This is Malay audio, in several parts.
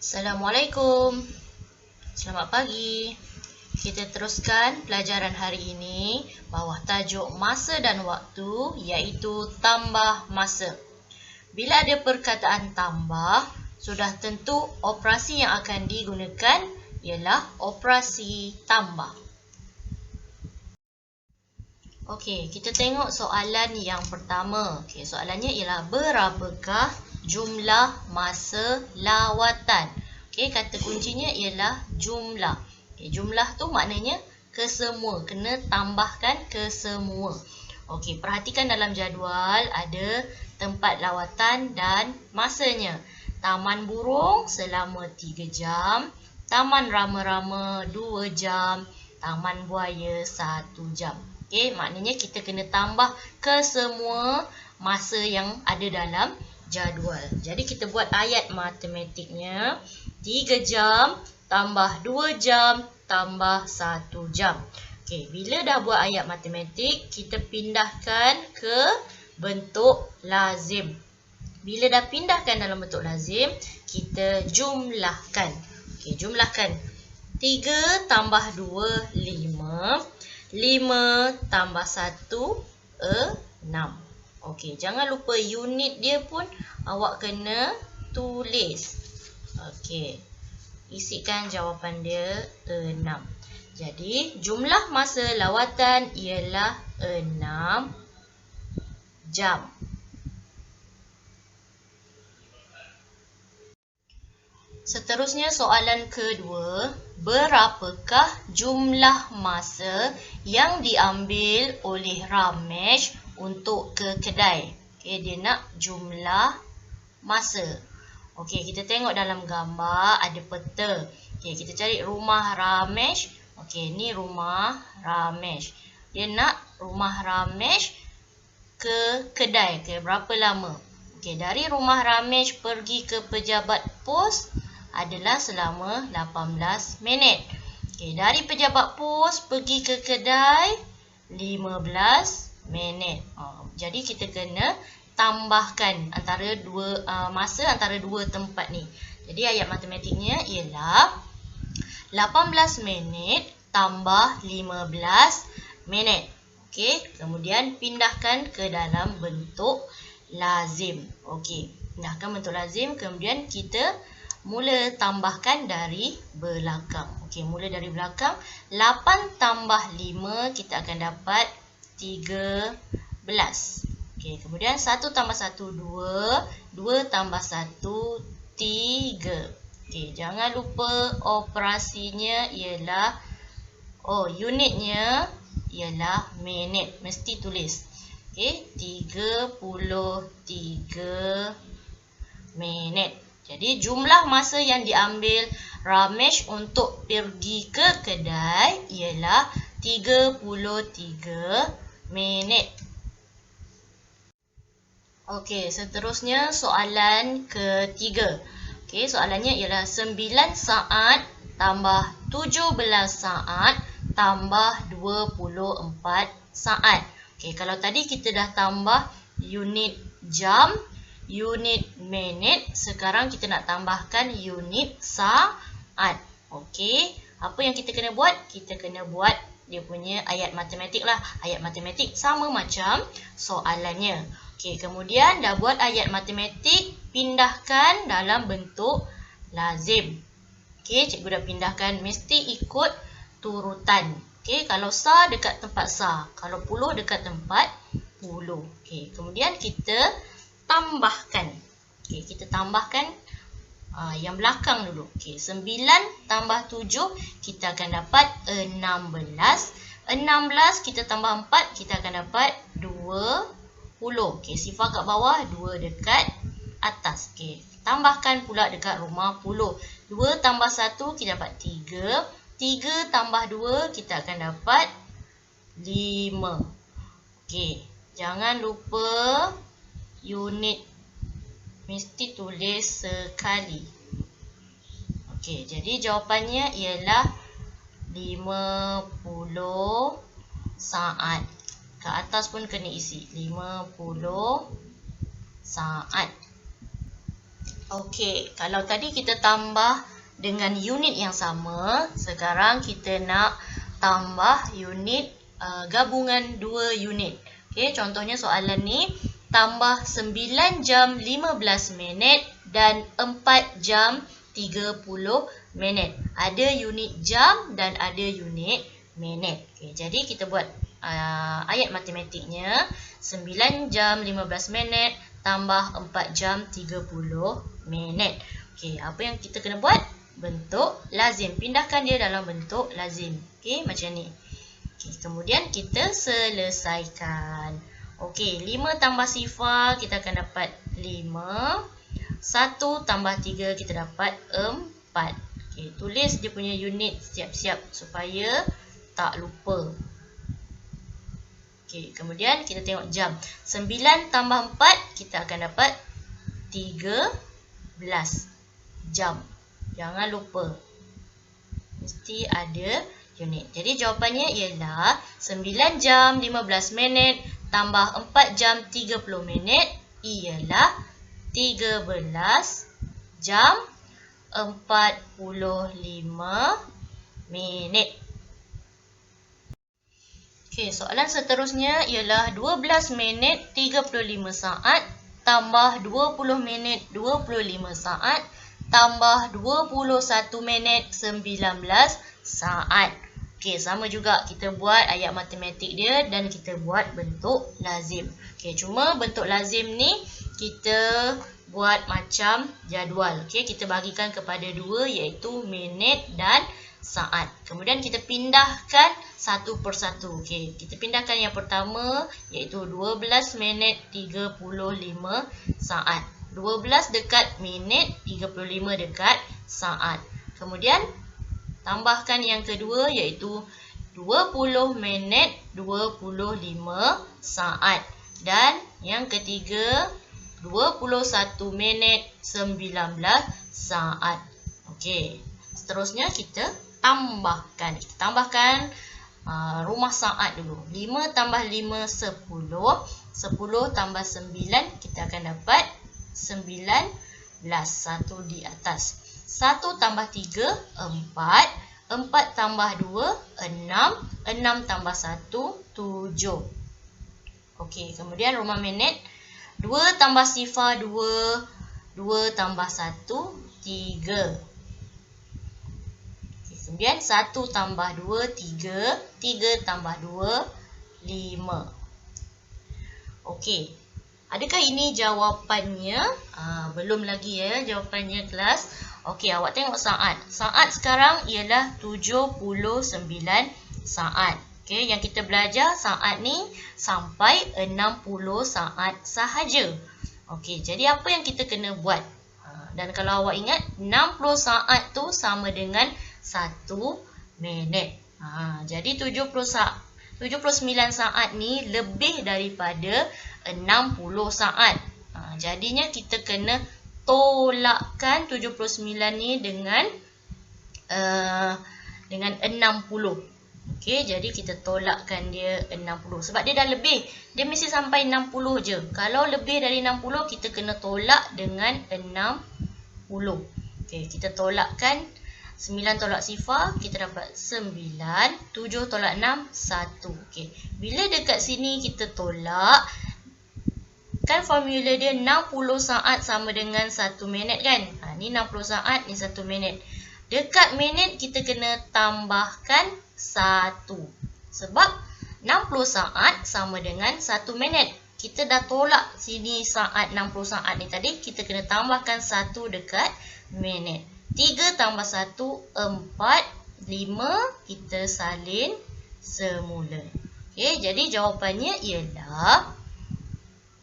Assalamualaikum. Selamat pagi. Kita teruskan pelajaran hari ini bawah tajuk masa dan waktu iaitu tambah masa. Bila ada perkataan tambah, sudah tentu operasi yang akan digunakan ialah operasi tambah. Okey, kita tengok soalan yang pertama. Okey, soalannya ialah berapakah jumlah masa lawatan? Okey, kata kuncinya ialah jumlah. Okey, jumlah tu maknanya kesemua, kena tambahkan kesemua. Okey, perhatikan dalam jadual ada tempat lawatan dan masanya. Taman burung selama 3 jam, taman rama-rama 2 jam, taman buaya 1 jam. Okey, maknanya kita kena tambah kesemua masa yang ada dalam jadual. Jadi kita buat ayat matematiknya. 3 jam tambah 2 jam tambah 1 jam. Okey, bila dah buat ayat matematik, kita pindahkan ke bentuk lazim. Bila dah pindahkan dalam bentuk lazim, kita jumlahkan. Okey, jumlahkan. 3 tambah 2, 5. 5 tambah 1, 6. Okey, jangan lupa unit dia pun awak kena tulis. Okey, isikan jawapan dia 6. Jadi, jumlah masa lawatan ialah 6 jam. Seterusnya soalan kedua, berapakah jumlah masa yang diambil oleh Ramesh untuk ke kedai? Okey, dia nak jumlah masa. Okey, kita tengok dalam gambar ada peta. Okey, kita cari rumah Ramesh. Okey, ni rumah Ramesh. Dia nak rumah Ramesh ke kedai. Okey, berapa lama? Okey, dari rumah Ramesh pergi ke pejabat pos adalah selama 18 minit. Okey, dari pejabat pos pergi ke kedai 15 minit. Jadi kita kena tambahkan antara masa antara dua tempat ni. Jadi ayat matematiknya ialah 18 minit tambah 15 minit. Okey, kemudian pindahkan ke dalam bentuk lazim. Okey, pindahkan bentuk lazim, kemudian kita mula tambahkan dari belakang. Okey, mula dari belakang. 8 tambah 5 kita akan dapat 13. Okey, kemudian 1 tambah 1, 2. 2 tambah 1, 3. Okey, jangan lupa operasinya ialah, unitnya ialah minit. Mesti tulis. Okey, 33 minit. Jadi jumlah masa yang diambil Ramesh untuk pergi ke kedai ialah 33 minit. Okey, seterusnya soalan ketiga. Okey, soalannya ialah 9 saat tambah 17 saat tambah 24 saat. Okey, kalau tadi kita dah tambah unit jam, unit minit, sekarang kita nak tambahkan unit saat. Okey, apa yang kita kena buat? Kita kena buat dia punya ayat matematik lah. Ayat matematik sama macam soalannya. Okey, kemudian dah buat ayat matematik, pindahkan dalam bentuk lazim. Okey, cikgu dah pindahkan, mesti ikut turutan. Okey, kalau sa dekat tempat sa, kalau puluh dekat tempat puluh. Okey, kemudian kita tambahkan. Okey, kita tambahkan yang belakang dulu. Okey, 9 tambah 7 kita akan dapat 16. 16 kita tambah 4 kita akan dapat 20. Okey, sifar kat bawah, 2 dekat atas. Okey, tambahkan pula dekat rumah puluh. 2 tambah 1 kita dapat 3. 3 tambah 2 kita akan dapat 5. Okey, jangan lupa unit mesti tulis sekali. Okey, jadi jawapannya ialah 50 saat. Ke atas pun kena isi 50 saat. Okey, kalau tadi kita tambah dengan unit yang sama, sekarang kita nak tambah unit gabungan dua unit. Okey, contohnya soalan ni tambah 9 jam 15 minit dan 4 jam 30 minit. Ada unit jam dan ada unit minit. Okey, jadi kita buat ayat matematiknya. 9 jam 15 minit tambah 4 jam 30 minit. Okey, apa yang kita kena buat? Bentuk lazim. Pindahkan dia dalam bentuk lazim. Okey, macam ni. Okey, kemudian kita selesaikan. Okey, 5 tambah sifar kita akan dapat 5. 1 tambah 3 kita dapat 4. Okey, tulis dia punya unit siap-siap supaya tak lupa. Okey, kemudian kita tengok jam. 9 tambah 4 kita akan dapat 13 jam. Jangan lupa. Mesti ada unit. Jadi jawapannya ialah 9 jam 15 minit tambah 4 jam 30 minit ialah 13 jam 45 minit. Okey, soalan seterusnya ialah 12 minit 35 saat tambah 20 minit 25 saat tambah 21 minit 19 saat. Okey, sama juga kita buat ayat matematik dia dan kita buat bentuk lazim. Okey, cuma bentuk lazim ni kita buat macam jadual. Okey, kita bagikan kepada dua iaitu minit dan saat. Kemudian kita pindahkan satu persatu. Okey, kita pindahkan yang pertama iaitu 12 minit 35 saat. 12 dekat minit, 35 dekat saat. Kemudian tambahkan yang kedua iaitu 20 minit 25 saat. Dan yang ketiga 21 minit 19 saat. Okey, seterusnya kita tambahkan. Kita tambahkan rumah saat dulu. 5 tambah 5, 10. 10 tambah 9, kita akan dapat 19. 1 di atas. 1 tambah 3, 4. 4 tambah 2, 6. 6 tambah 1, 7. Okey, kemudian rumah minit. 2 tambah sifar 2. 2 tambah 1, 3. Kemudian 1 tambah 2, 3. 3 tambah 2, 5. Okey. Adakah ini jawapannya? Belum lagi ya jawapannya kelas. Okey, awak tengok saat. Saat sekarang ialah 79 saat. Okey, yang kita belajar saat ni sampai 60 saat sahaja. Okey, jadi apa yang kita kena buat? Dan kalau awak ingat 60 saat tu sama dengan 1 minit. Jadi 79 saat ni lebih daripada 60 saat. Jadinya kita kena tolakkan 79 ni dengan 60. Okey, jadi kita tolakkan dia 60. Sebab dia dah lebih. Dia mesti sampai 60 je. Kalau lebih dari 60, kita kena tolak dengan 60. Okey, kita tolakkan 9 tolak sifar, kita dapat 9. 7 tolak 6, 1. Okey, bila dekat sini kita tolak, kan formula dia 60 saat sama dengan 1 minit kan? Ni 60 saat, ni 1 minit. Dekat minit kita kena tambahkan 1. Sebab 60 saat sama dengan 1 minit. Kita dah tolak sini saat 60 saat ni tadi, kita kena tambahkan 1 dekat minit. 3 tambah 1, 4. 5, kita salin semula. Okey, jadi jawapannya ialah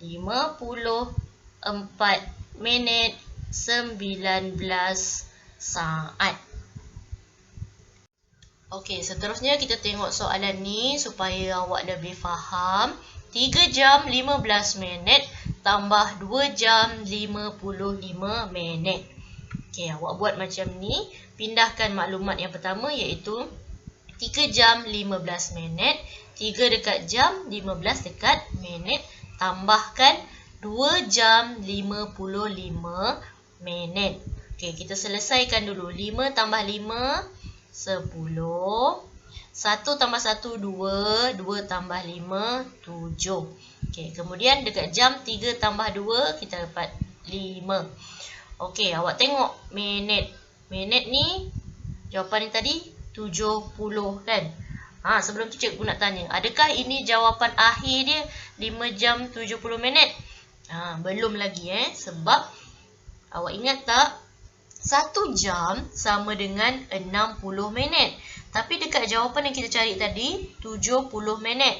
54 minit 19 saat. Okey, seterusnya kita tengok soalan ni supaya awak lebih faham. 3 jam 15 minit tambah 2 jam 55 minit. Okey, awak buat macam ni. Pindahkan maklumat yang pertama iaitu 3 jam 15 minit. 3 dekat jam, 15 dekat minit. Tambahkan 2 jam 55 minit. Okey, kita selesaikan dulu. 5 tambah 5, 10. 1 tambah 1, 2. 2 tambah 5, 7. Okey, kemudian dekat jam 3 tambah 2, kita dapat 5. Okey, awak tengok minit. Minit ni, jawapan ni tadi 70 kan? Sebelum tu cikgu nak tanya, adakah ini jawapan akhir dia 5 jam 70 minit? Belum lagi sebab awak ingat tak? 1 jam sama dengan 60 minit. Tapi dekat jawapan yang kita cari tadi, 70 minit.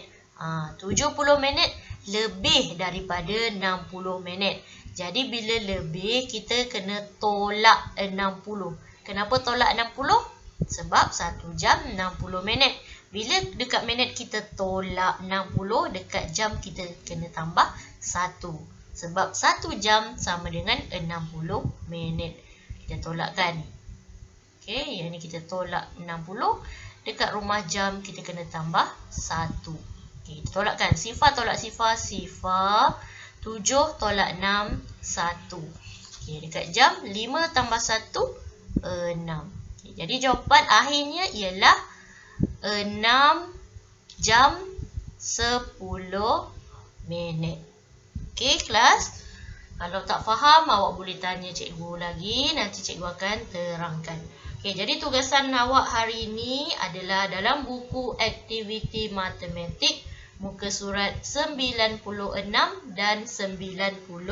70 minit lebih daripada 60 minit. Jadi bila lebih, kita kena tolak 60. Kenapa tolak 60? Sebab 1 jam 60 minit. Bila dekat minit kita tolak 60, dekat jam kita kena tambah 1. Sebab 1 jam sama dengan 60 minit. Kita tolakkan. Okey, yang ni kita tolak 60. Dekat rumah jam kita kena tambah 1. Okey, kita tolakkan. Sifar tolak sifar, sifar. 7 tolak 6, 1. Okey, dekat jam 5 tambah 1, 6. Okay, jadi jawapan akhirnya ialah 6 jam 10 minit. Okey, kelas. Kalau tak faham, awak boleh tanya cikgu lagi. Nanti cikgu akan terangkan. Okey, jadi tugasan awak hari ini adalah dalam buku aktiviti matematik muka surat 96 dan 97.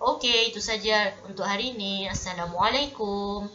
Okey, itu saja untuk hari ini. Assalamualaikum.